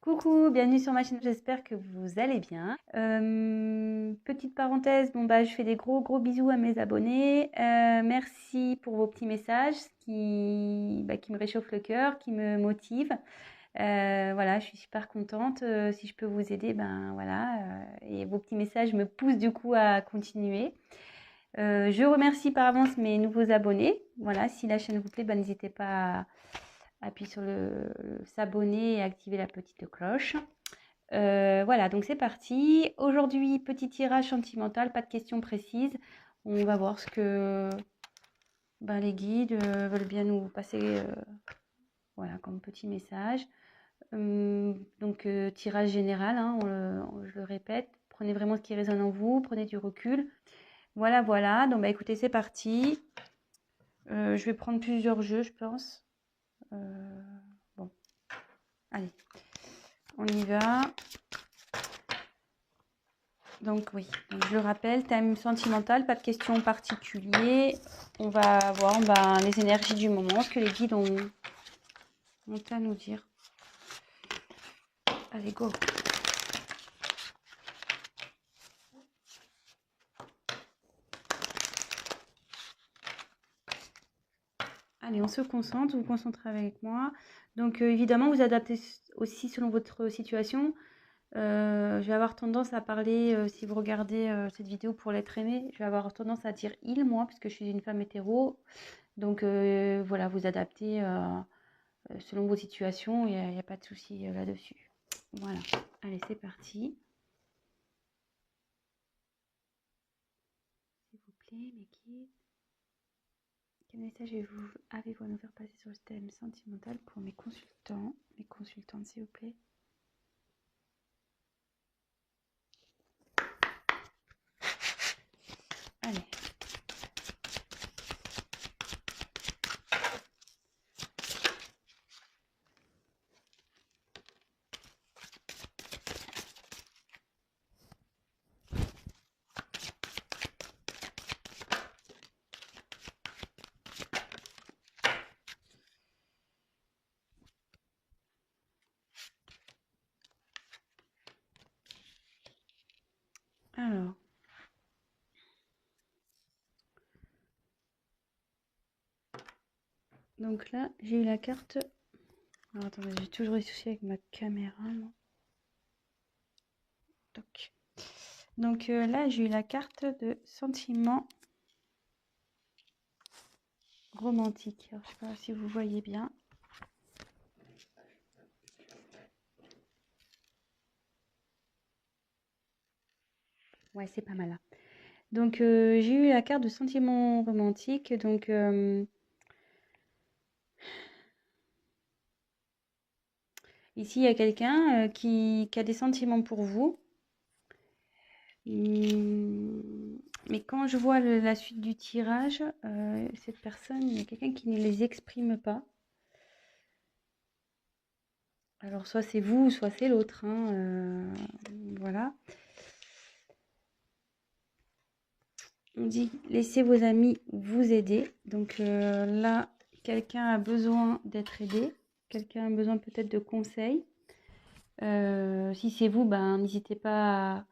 Coucou, bienvenue sur ma chaîne, j'espère que vous allez bien. Petite parenthèse, je fais des gros bisous à mes abonnés. Merci pour vos petits messages qui me réchauffent le cœur, qui me motivent. Voilà, je suis super contente. Si je peux vous aider, et vos petits messages me poussent du coup à continuer. Je remercie par avance mes nouveaux abonnés. Voilà, si la chaîne vous plaît, n'hésitez pas à appuyer sur le s'abonner et activer la petite cloche. Voilà, donc c'est parti. Aujourd'hui, petit tirage sentimental, pas de questions précises. On va voir ce que les guides veulent bien nous passer voilà, comme petit message. Tirage général, hein, je le répète. Prenez vraiment ce qui résonne en vous, prenez du recul. Voilà. Donc, écoutez, c'est parti. Je vais prendre plusieurs jeux, je pense. Bon, allez, on y va. Donc oui, donc je le rappelle, thème sentimental, pas de questions particulières. On va voir les énergies du moment, ce que les guides ont à nous dire. Allez, go. Allez, on se concentre, vous vous concentrez avec moi. Donc évidemment, vous adaptez aussi selon votre situation. Je vais avoir tendance à parler, si vous regardez cette vidéo pour l'être aimé, je vais avoir tendance à dire il, moi, parce que je suis une femme hétéro. Donc voilà, vous adaptez selon vos situations, il n'y a pas de souci là-dessus. Voilà, allez, c'est parti. S'il vous plaît, mes guides. Quel message avez-vous à nous faire passer sur le thème sentimental pour mes consultantes, s'il vous plaît? Allez. Alors. Donc là, j'ai eu la carte. Alors attendez, j'ai toujours des soucis avec ma caméra, moi. Donc là, j'ai eu la carte de sentiment romantique. Alors, je sais pas si vous voyez bien. Ouais, c'est pas mal là. Donc j'ai eu la carte de sentiment romantique. Donc ici, il y a quelqu'un qui a des sentiments pour vous. Mais quand je vois la suite du tirage, cette personne, il y a quelqu'un qui ne les exprime pas. Alors, soit c'est vous, soit c'est l'autre. Voilà. On dit laissez vos amis vous aider. Donc là, quelqu'un a besoin d'être aidé. Quelqu'un a besoin peut-être de conseils. Si c'est vous, n'hésitez pas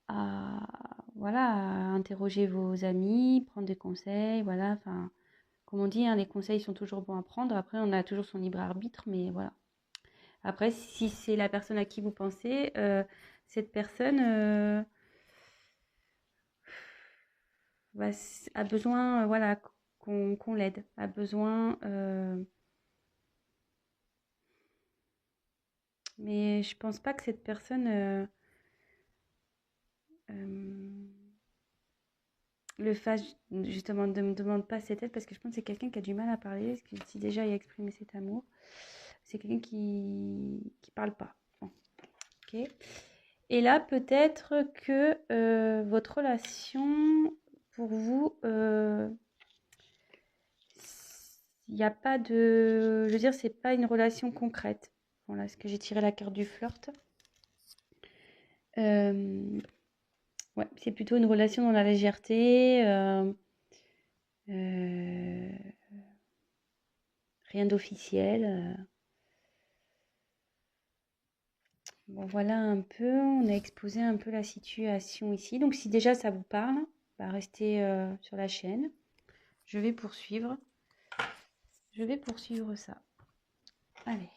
à interroger vos amis, prendre des conseils. Voilà, enfin, comme on dit, les conseils sont toujours bons à prendre. Après, on a toujours son libre arbitre, mais voilà. Après, si c'est la personne à qui vous pensez, cette personne a besoin, voilà, qu'on l'aide, a besoin. Mais je pense pas que cette personne le fasse justement, ne me demande pas cette aide parce que je pense que c'est quelqu'un qui a du mal à parler. Parce que si déjà il a exprimé cet amour, c'est quelqu'un qui parle pas. Bon, ok. Et là, peut-être que votre relation, pour vous, il n'y a pas de... Je veux dire, c'est pas une relation concrète. Voilà, ce que j'ai tiré la carte du flirt. Ouais, c'est plutôt une relation dans la légèreté. Rien d'officiel. Bon, voilà un peu, on a exposé un peu la situation ici. Donc si déjà ça vous parle, bah, restez sur la chaîne. Je vais poursuivre. Je vais poursuivre ça. Allez.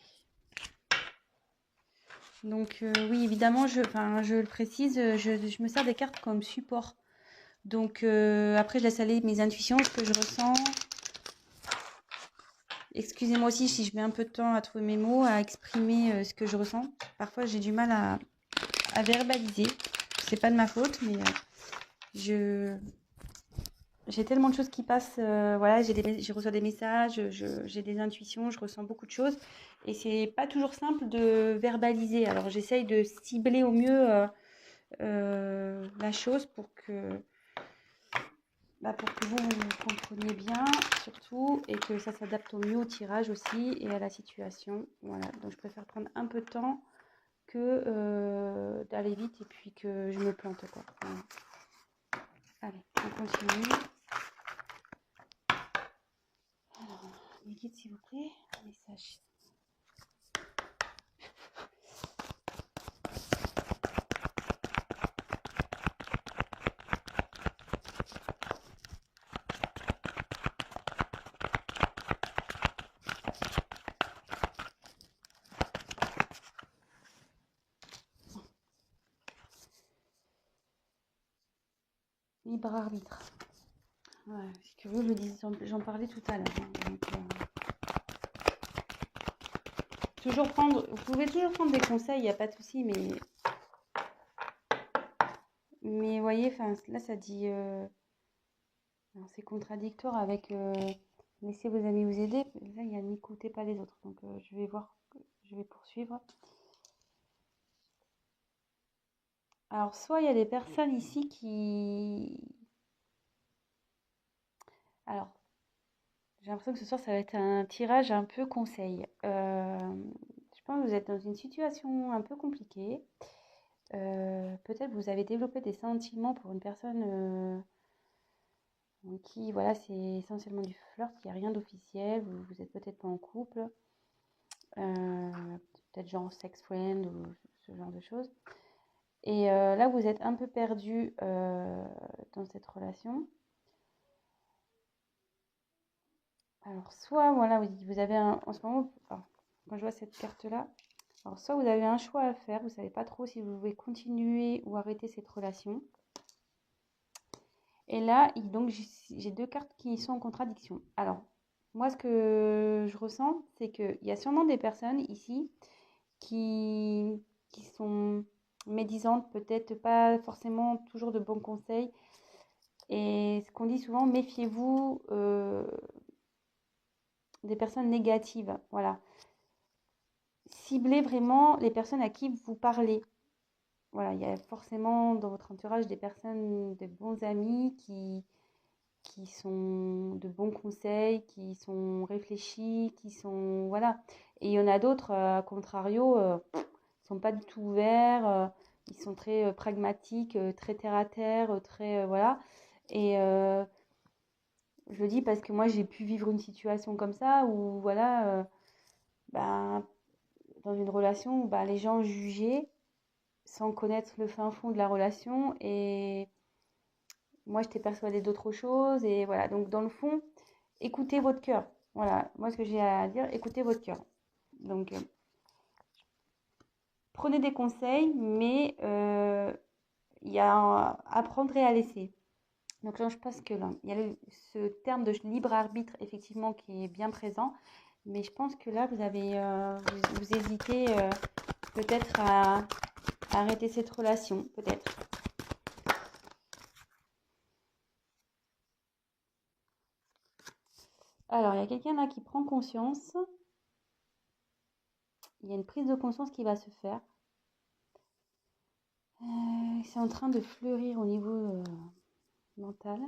Donc oui, évidemment, je le précise, je me sers des cartes comme support. Donc après, je laisse aller mes intuitions, ce que je ressens. Excusez-moi aussi si je mets un peu de temps à trouver mes mots, à exprimer ce que je ressens. Parfois, j'ai du mal à verbaliser. C'est pas de ma faute, mais j'ai tellement de choses qui passent. Voilà, je reçois des messages, j'ai des intuitions, je ressens beaucoup de choses. Et c'est pas toujours simple de verbaliser. Alors, j'essaye de cibler au mieux la chose pour que vous compreniez bien, surtout, et que ça s'adapte au mieux au tirage aussi et à la situation. Voilà, donc je préfère prendre un peu de temps que d'aller vite et puis que je me plante, quoi. Voilà. Allez, on continue. Alors, les guides, s'il vous plaît, message. Libre arbitre. Ouais, c'est curieux, j'en parlais tout à l'heure. Hein, donc, vous pouvez toujours prendre des conseils, il n'y a pas de souci, mais voyez, là ça dit, c'est contradictoire avec laissez vos amis vous aider. Là, il y a n'écoutez pas les autres, donc je vais poursuivre. Alors, soit il y a des personnes ici alors, j'ai l'impression que ce soir, ça va être un tirage un peu conseil. Je pense que vous êtes dans une situation un peu compliquée. Peut-être vous avez développé des sentiments pour une personne qui, voilà, c'est essentiellement du flirt, il n'y a rien d'officiel, vous êtes peut-être pas en couple, peut-être genre sex friend ou ce genre de choses. Et là, vous êtes un peu perdu dans cette relation. Alors, soit, voilà, vous avez en ce moment, alors, quand je vois cette carte-là, alors soit vous avez un choix à faire, vous ne savez pas trop si vous pouvez continuer ou arrêter cette relation. Et là, donc, j'ai deux cartes qui sont en contradiction. Alors, moi, ce que je ressens, c'est qu'il y a sûrement des personnes ici qui sont médisantes, peut-être pas forcément toujours de bons conseils. Et ce qu'on dit souvent, méfiez-vous des personnes négatives. Voilà. Ciblez vraiment les personnes à qui vous parlez. Voilà, il y a forcément dans votre entourage des personnes, de bons amis qui sont de bons conseils, qui sont réfléchis, qui sont... Voilà. Et il y en a d'autres, à contrario, sont pas du tout ouverts, ils sont très pragmatiques, très terre à terre, très... voilà. Et je le dis parce que moi, j'ai pu vivre une situation comme ça où, voilà, ben, dans une relation où ben, les gens jugeaient sans connaître le fin fond de la relation et moi, j'étais persuadée d'autre chose et voilà. Donc, dans le fond, écoutez votre cœur. Voilà, moi, ce que j'ai à dire, écoutez votre cœur. Donc, prenez des conseils, mais il y a apprendre et à laisser. Donc là, je pense que là, il y a ce terme de libre arbitre, effectivement, qui est bien présent. Mais je pense que là, vous hésitez peut-être à arrêter cette relation, peut-être. Alors, il y a quelqu'un là qui prend conscience. Il y a une prise de conscience qui va se faire. C'est en train de fleurir au niveau mental.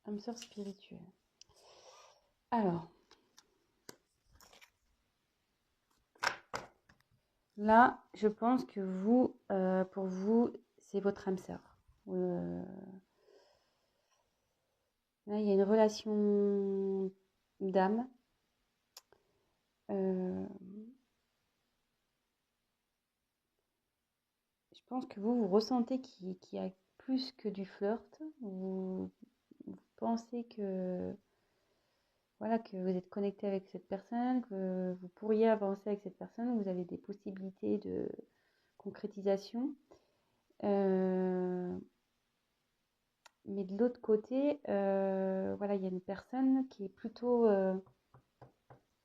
Âme sœur spirituelle. Alors, là, je pense que pour vous, c'est votre âme sœur. Là, il y a une relation d'âme. Je pense que vous ressentez qu'il y a plus que du flirt. Vous pensez que, voilà, que vous êtes connecté avec cette personne, que vous pourriez avancer avec cette personne, vous avez des possibilités de concrétisation. Mais de l'autre côté, voilà, il y a une personne qui est plutôt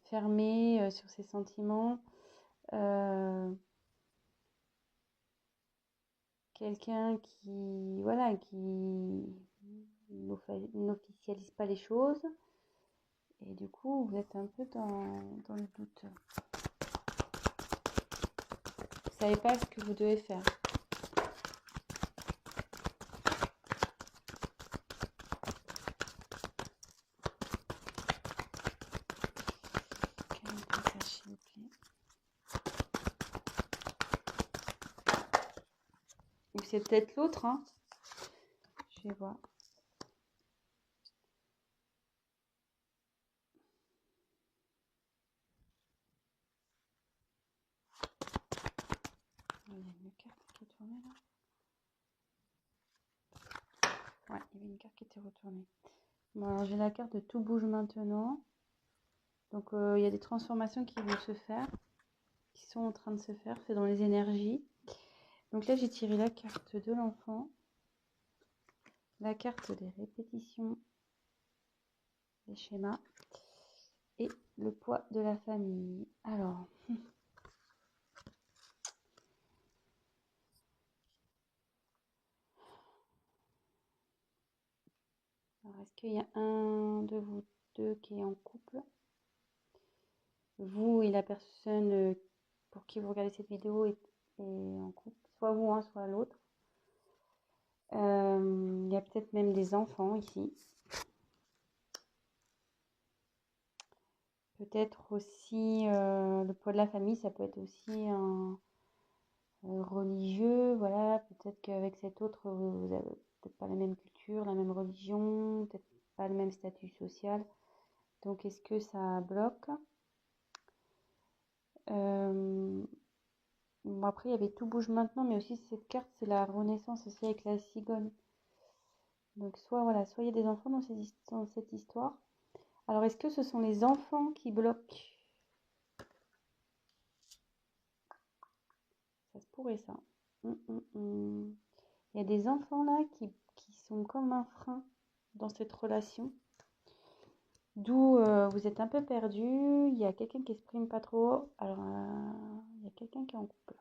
fermée sur ses sentiments. Quelqu'un qui, voilà, qui n'officialise pas les choses. Et du coup, vous êtes un peu dans le doute. Vous ne savez pas ce que vous devez faire. Quel message, s'il vous plaît. Ou c'est peut-être l'autre, hein. Je vais voir. Il y a une carte qui est tournée là. Ouais, il y avait une carte qui était retournée. Bon, alors j'ai la carte de tout bouge maintenant. Donc il y a des transformations qui vont se faire, qui sont en train de se faire, c'est dans les énergies. Donc là j'ai tiré la carte de l'enfant, la carte des répétitions, des schémas et le poids de la famille. Alors, est-ce qu'il y a un de vous deux qui est en couple? Vous et la personne pour qui vous regardez cette vidéo est en couple, soit vous, hein, soit l'autre. Il y a peut-être même des enfants ici. Peut-être aussi le poids de la famille, ça peut être aussi un religieux. Voilà, peut-être qu'avec cet autre, vous n'avez peut-être pas la même culture, la même religion, peut-être pas le même statut social. Donc, est-ce que ça bloque? Bon, après, il y avait tout bouge maintenant, mais aussi cette carte, c'est la renaissance aussi avec la cigogne. Donc, soit voilà, soit il y a des enfants dans cette histoire. Alors, est-ce que ce sont les enfants qui bloquent? Ça se pourrait, ça. Il y a des enfants là qui sont comme un frein dans cette relation. D'où vous êtes un peu perdu. Il y a quelqu'un qui exprime pas trop. Alors, il y a quelqu'un qui est en couple.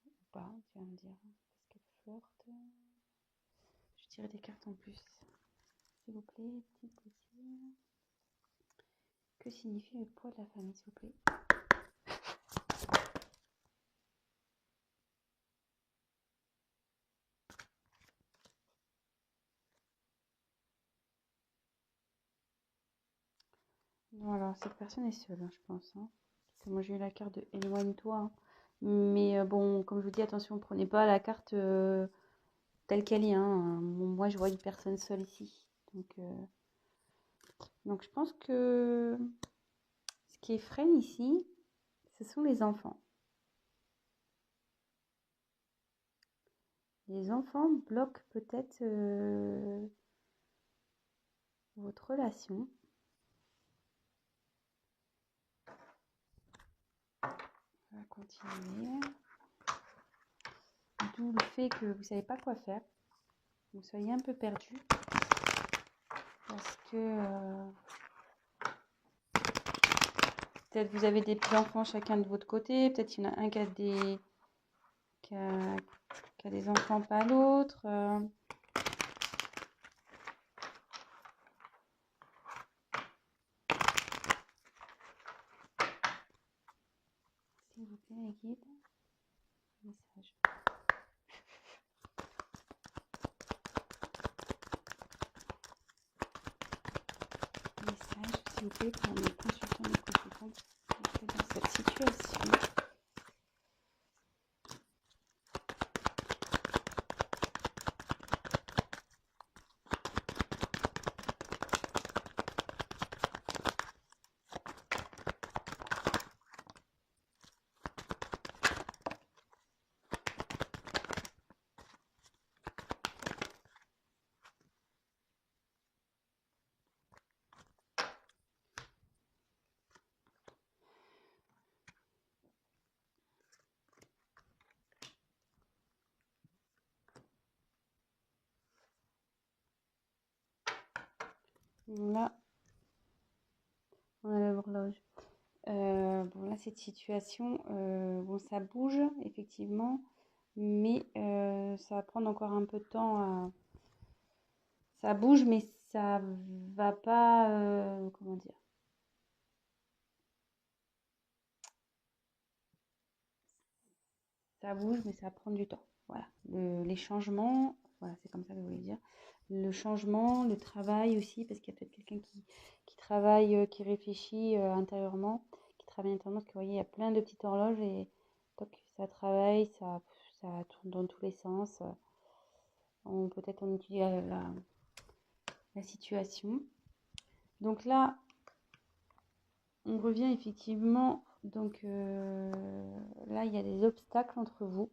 Ou pas, tu vas me dire. Parce qu'elle flirte. Je tirer des cartes en plus. S'il vous plaît, petit. Que signifie le poids de la famille, s'il vous plaît? Non, alors cette personne est seule, hein, je pense. Hein. Parce que moi j'ai eu la carte de éloigne-toi. Hein. Mais bon, comme je vous dis, attention, prenez pas la carte telle qu'elle est. Hein. Moi je vois une personne seule ici. Donc je pense que ce qui est freine ici, ce sont les enfants. Les enfants bloquent peut-être votre relation. On va continuer. D'où le fait que vous ne savez pas quoi faire. Vous soyez un peu perdu. Parce que peut-être vous avez des petits-enfants chacun de votre côté. Peut-être il y en a un qui a des enfants, pas l'autre. S'il vous plaît, les guides. Message. Message, s'il vous plaît, pour mes consultants et consultantes dans cette situation. Là, on a l'horloge. Bon, là, cette situation, bon, ça bouge, effectivement, mais ça va prendre encore un peu de temps à... Ça bouge, mais ça va pas... comment dire? Ça bouge, mais ça va prendre du temps. Voilà. Les changements, voilà, c'est comme ça que je voulais dire. Le changement, le travail aussi, parce qu'il y a peut-être quelqu'un qui travaille, qui réfléchit intérieurement, qui travaille intérieurement, parce que vous voyez, il y a plein de petites horloges et toc, ça travaille, ça tourne dans tous les sens. Peut-être on étudie la situation. Donc là, on revient effectivement. Donc là, il y a des obstacles entre vous.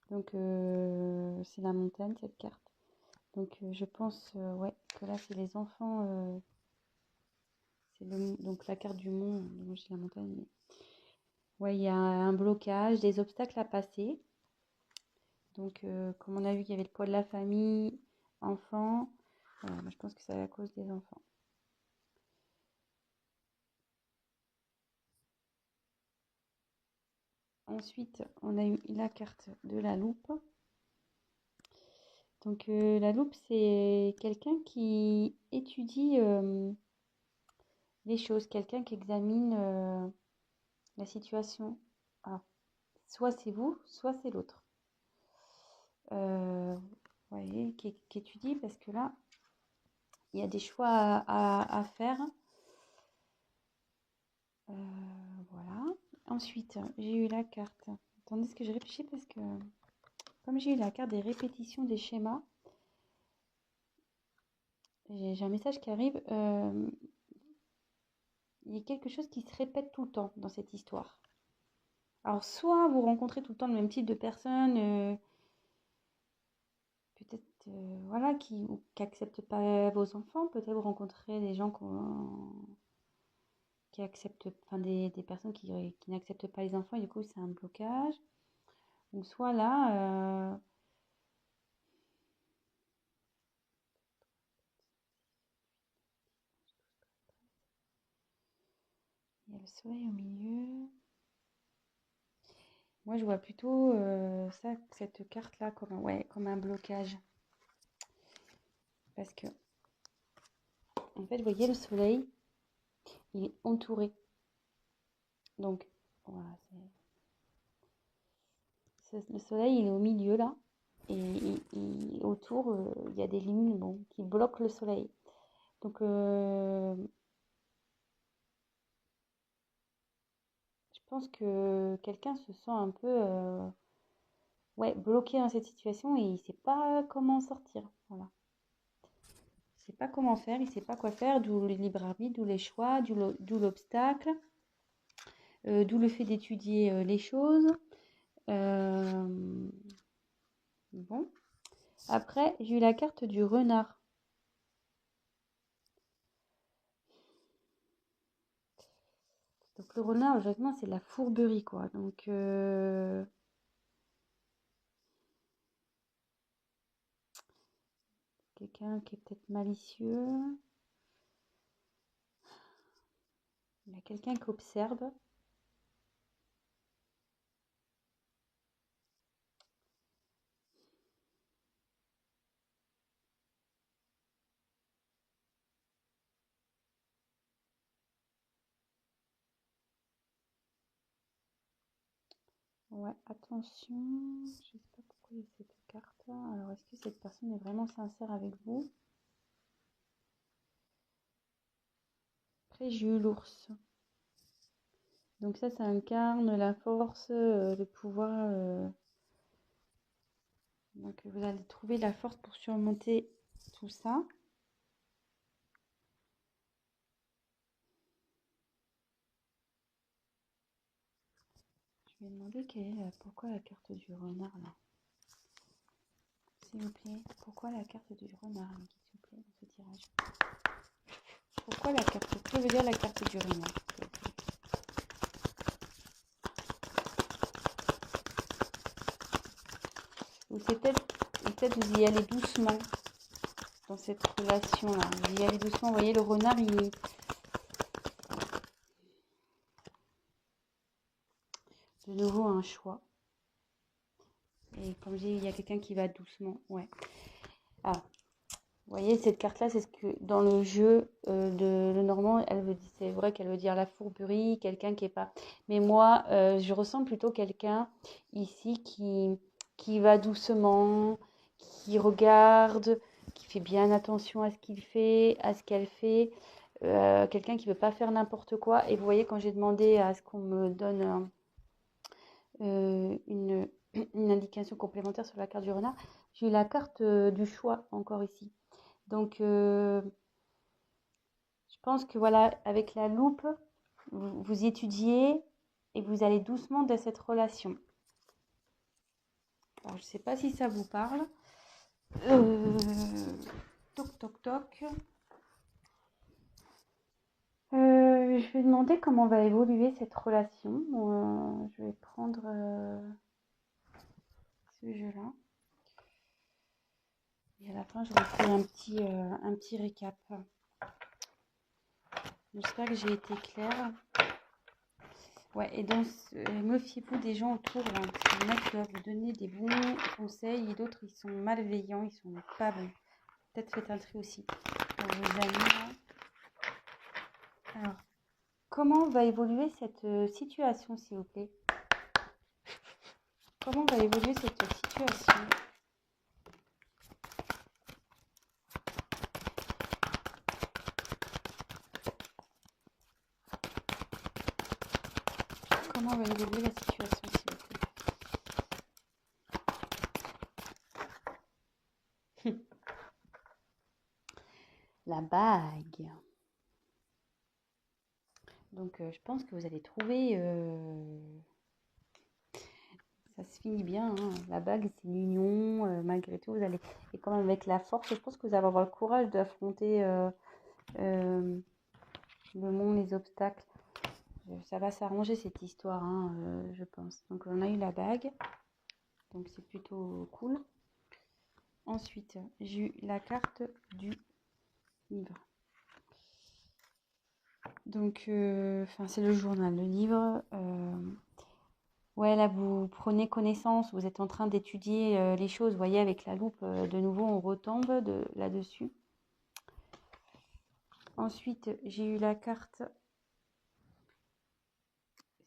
Donc c'est la montagne, cette carte. Donc je pense ouais, que là, c'est les enfants. Donc la carte du mont, moi j'ai la montagne. Mais... ouais, il y a un blocage, des obstacles à passer. Donc comme on a vu qu'il y avait le poids de la famille, enfants, moi, je pense que c'est à cause des enfants. Ensuite, on a eu la carte de la loupe. Donc la loupe, c'est quelqu'un qui étudie les choses, quelqu'un qui examine la situation. Alors, soit c'est vous, soit c'est l'autre. Voyez, qui étudie parce que là, il y a des choix à faire. Voilà. Ensuite, j'ai eu la carte. Attendez, ce que je réfléchis parce que comme j'ai eu la carte des répétitions des schémas, j'ai un message qui arrive. Il y a quelque chose qui se répète tout le temps dans cette histoire. Alors, soit vous rencontrez tout le temps le même type de personnes, peut-être voilà, qui n'acceptent pas vos enfants. Peut-être vous rencontrez des gens qui acceptent, enfin des personnes qui n'acceptent pas les enfants et du coup c'est un blocage. Donc soit là, il y a le soleil au milieu. Moi je vois plutôt ça, cette carte-là comme un blocage. Parce que en fait, vous voyez le soleil, il est entouré. Donc voilà, le soleil il est au milieu là. Et autour, il y a des lignes qui bloquent le soleil. Donc, je pense que quelqu'un se sent un peu ouais, bloqué dans cette situation et il ne sait pas comment sortir. Voilà. Il ne sait pas comment faire, il ne sait pas quoi faire, d'où le libre arbitre, d'où les choix, d'où l'obstacle, d'où le fait d'étudier les choses. Bon. Après, j'ai eu la carte du renard. Donc le renard, logiquement, c'est de la fourberie, quoi. Donc quelqu'un qui est peut-être malicieux. Il y a quelqu'un qui observe. Ouais, attention. Je ne sais pas pourquoi il y a cette carte. Alors, est-ce que cette personne est vraiment sincère avec vous? Après, j'ai eu l'ours. Donc ça incarne la force, le pouvoir. Donc vous allez trouver la force pour surmonter tout ça. Je vais demander pourquoi la carte du renard là. S'il vous plaît, pourquoi la carte du renard, s'il vous plaît, dans ce tirage? Pourquoi la carte? Que veut dire la carte du renard? Ou c'est peut-être vous y allez doucement. dans cette relation-là. Vous y allez doucement. Vous voyez, le renard, il... De nouveau, un choix. Et comme je dis, il y a quelqu'un qui va doucement. Ouais. Alors, vous voyez, cette carte-là, c'est ce que dans le jeu de Lenormand, c'est vrai qu'elle veut dire la fourberie, quelqu'un qui est pas. Mais moi, je ressens plutôt quelqu'un ici qui va doucement, qui regarde, qui fait bien attention à ce qu'il fait, à ce qu'elle fait. Quelqu'un qui ne veut pas faire n'importe quoi. Et vous voyez, quand j'ai demandé à ce qu'on me donne une indication complémentaire sur la carte du renard, j'ai eu la carte du choix encore ici. Donc, je pense que voilà, avec la loupe, vous étudiez et vous allez doucement dans cette relation. Alors, je ne sais pas si ça vous parle. Toc, toc, toc. Je vais demander comment va évoluer cette relation. Je vais prendre ce jeu-là. Et à la fin, je vais faire un petit récap. J'espère que j'ai été claire. Ouais, et donc, méfiez-vous des gens autour, là, parce qu'il y en a qui doivent vous donner des bons conseils et d'autres, ils sont malveillants, ils sont pas bons. Peut-être faites un tri aussi pour vos amis, là. Alors, comment va évoluer cette situation, s'il vous plaît? Comment va évoluer cette situation? Comment va évoluer la situation, s'il vous plaît? La bague. Donc, je pense que vous allez trouver... ça se finit bien, hein. La bague, c'est l'union. Malgré tout, vous allez... Et quand même avec la force, je pense que vous allez avoir le courage d'affronter le monde, les obstacles. Ça va s'arranger, cette histoire, hein, je pense. Donc, on a eu la bague. Donc, c'est plutôt cool. Ensuite, j'ai eu la carte du livre. Donc, c'est le journal, le livre. Ouais, là, vous prenez connaissance, vous êtes en train d'étudier les choses. Vous voyez, avec la loupe, de nouveau, on retombe là-dessus. Ensuite, j'ai eu la carte.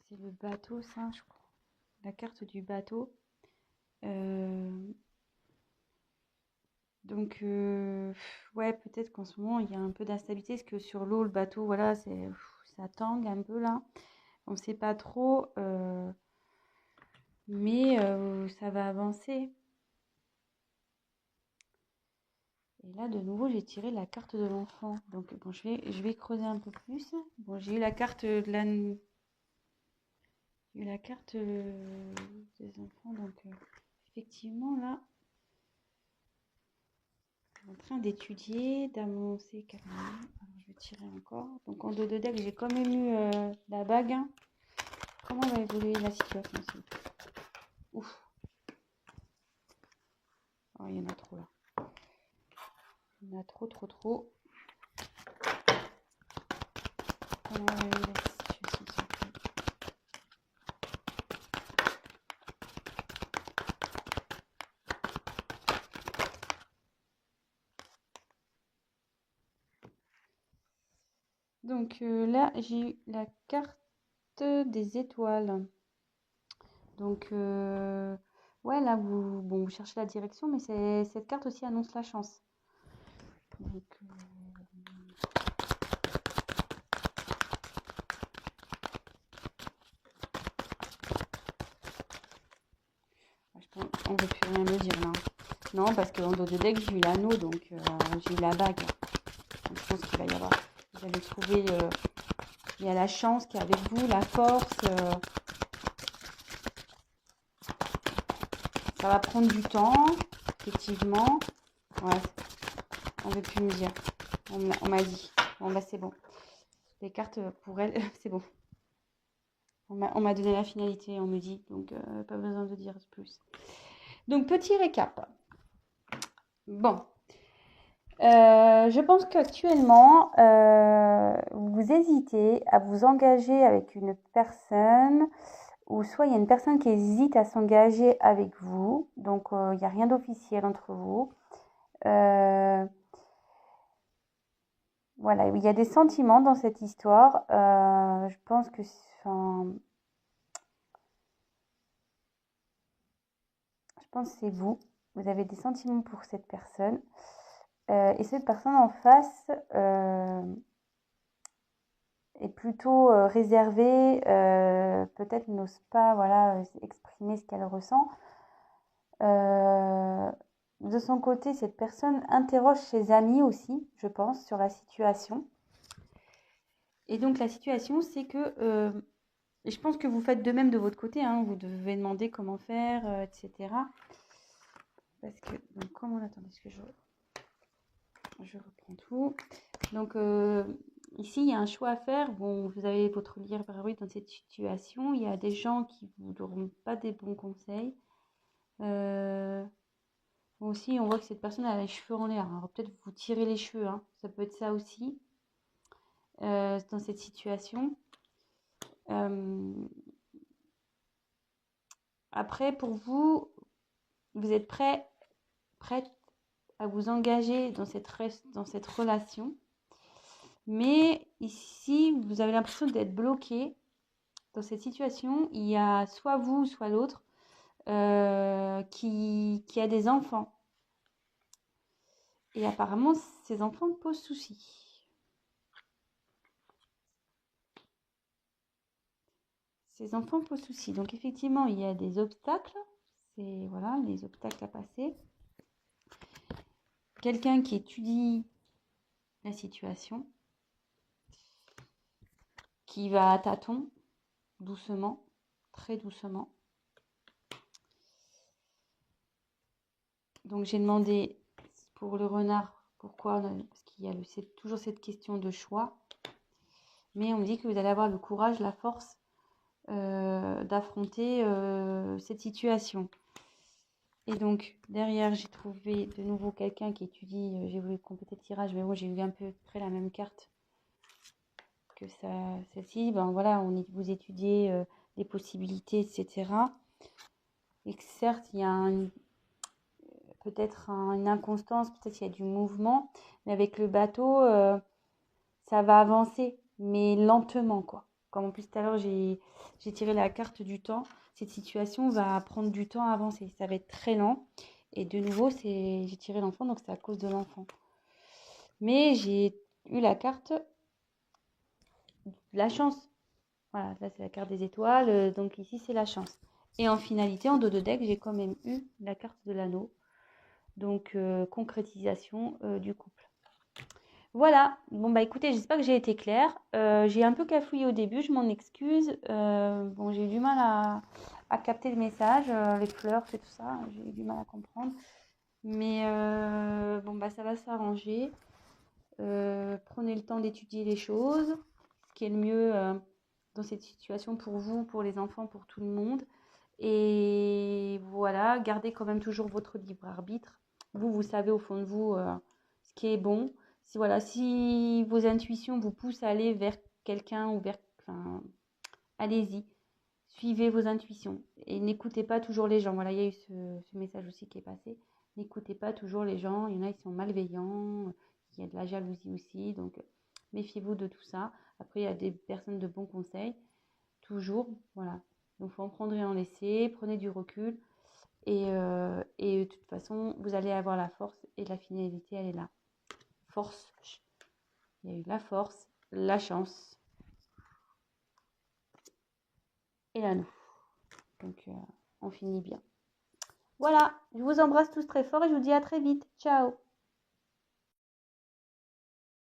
C'est le bateau, ça, je crois. La carte du bateau. Donc, ouais, peut-être qu'en ce moment, il y a un peu d'instabilité, parce que sur l'eau, le bateau, voilà, ça tangue un peu, là. On ne sait pas trop, mais ça va avancer. Et là, de nouveau, j'ai tiré la carte de l'enfant. Donc, bon, je vais creuser un peu plus. Bon, j'ai eu la carte de la... J'ai eu la carte des enfants, donc effectivement, là, en train d'étudier, d'avancer carrément. Alors, je vais tirer encore. Donc, en dos de deck, j'ai quand même eu la bague. Comment va évoluer la situation ici? Ouf. Oh, il y en a trop là. Il y en a trop, trop, trop. Comment va évoluer la situation s'il vous plaît? Donc là, j'ai eu la carte des étoiles. Donc, ouais, là, vous cherchez la direction, mais cette carte aussi annonce la chance. Donc, on ne veut plus rien me dire là. Non, parce qu'en dos de deck, j'ai eu l'anneau, donc j'ai eu la bague. Donc, je pense qu'il va y avoir... Vous allez trouver... il y a la chance qui est avec vous, la force. Ça va prendre du temps, effectivement. Ouais, on ne veut plus me dire. On m'a dit. Bon, bah c'est bon. Les cartes, pour elle, c'est bon. On m'a donné la finalité, on me dit. Donc, pas besoin de dire plus. Donc, petit récap. Bon. Je pense qu'actuellement, vous hésitez à vous engager avec une personne, ou soit il y a une personne qui hésite à s'engager avec vous, donc il n'y a rien d'officiel entre vous. Euh, voilà, il y a des sentiments dans cette histoire. Je pense que, enfin, je pense que c'est vous. Vous avez des sentiments pour cette personne. Et cette personne en face est plutôt réservée, peut-être n'ose pas voilà, exprimer ce qu'elle ressent. Euh, de son côté, cette personne interroge ses amis aussi, je pense, sur la situation. Et donc la situation, c'est que, et je pense que vous faites de même de votre côté, hein, vous devez demander comment faire, etc. Parce que, donc comment, attendez, est-ce que je reprends tout. Donc ici, il y a un choix à faire. Bon, vous avez votre libre arbitre dans cette situation. Il y a des gens qui ne vous donneront pas des bons conseils. Euh, aussi, on voit que cette personne a les cheveux en l'air. Alors peut-être vous tirez les cheveux, hein. Ça peut être ça aussi dans cette situation. Euh, après, pour vous, vous êtes prête à vous engager dans cette relation. Mais ici, vous avez l'impression d'être bloqué dans cette situation. Il y a soit vous, soit l'autre qui a des enfants. Et apparemment, ces enfants posent souci. Ces enfants posent souci. Donc effectivement, il y a des obstacles. C'est voilà, les obstacles à passer. Quelqu'un qui étudie la situation, qui va à tâtons, doucement, très doucement. Donc j'ai demandé pour le renard pourquoi, parce qu'il y a toujours cette question de choix. Mais on me dit que vous allez avoir le courage, la force d'affronter cette situation. Et donc derrière j'ai trouvé de nouveau quelqu'un qui étudie, j'ai voulu compléter le tirage, mais bon j'ai eu un peu près la même carte que celle-ci. Ben voilà, vous étudiez les possibilités, etc. Et que certes il y a peut-être une inconstance, peut-être il y a du mouvement, mais avec le bateau, ça va avancer, mais lentement, quoi. Comme en plus tout à l'heure, j'ai tiré la carte du temps. Cette situation va prendre du temps à avancer. Ça va être très lent. Et de nouveau, j'ai tiré l'enfant, donc c'est à cause de l'enfant. Mais j'ai eu la carte de la chance. Voilà, là c'est la carte des étoiles. Donc ici, c'est la chance. Et en finalité, en dos de deck, j'ai quand même eu la carte de l'anneau. Donc concrétisation du couple. Voilà, bon bah écoutez, j'espère que j'ai été claire. J'ai un peu cafouillé au début, je m'en excuse. Bon, j'ai eu du mal à capter le message, les fleurs, c'est tout ça, j'ai eu du mal à comprendre. Mais bon bah ça va s'arranger. Prenez le temps d'étudier les choses, ce qui est le mieux dans cette situation pour vous, pour les enfants, pour tout le monde. Et voilà, gardez quand même toujours votre libre arbitre. Vous savez au fond de vous ce qui est bon. Si, voilà, si vos intuitions vous poussent à aller vers quelqu'un ou vers... Enfin, allez-y, suivez vos intuitions. Et n'écoutez pas toujours les gens. Voilà, il y a eu ce message aussi qui est passé. N'écoutez pas toujours les gens. Il y en a qui sont malveillants. Il y a de la jalousie aussi. Donc, méfiez-vous de tout ça. Après, il y a des personnes de bons conseils. Toujours, voilà. Donc, il faut en prendre et en laisser. Prenez du recul. Et de toute façon, vous allez avoir la force et la finalité, elle est là. Force. Il y a eu la force, la chance et l'anneau. Donc, on finit bien. Voilà, je vous embrasse tous très fort et je vous dis à très vite. Ciao!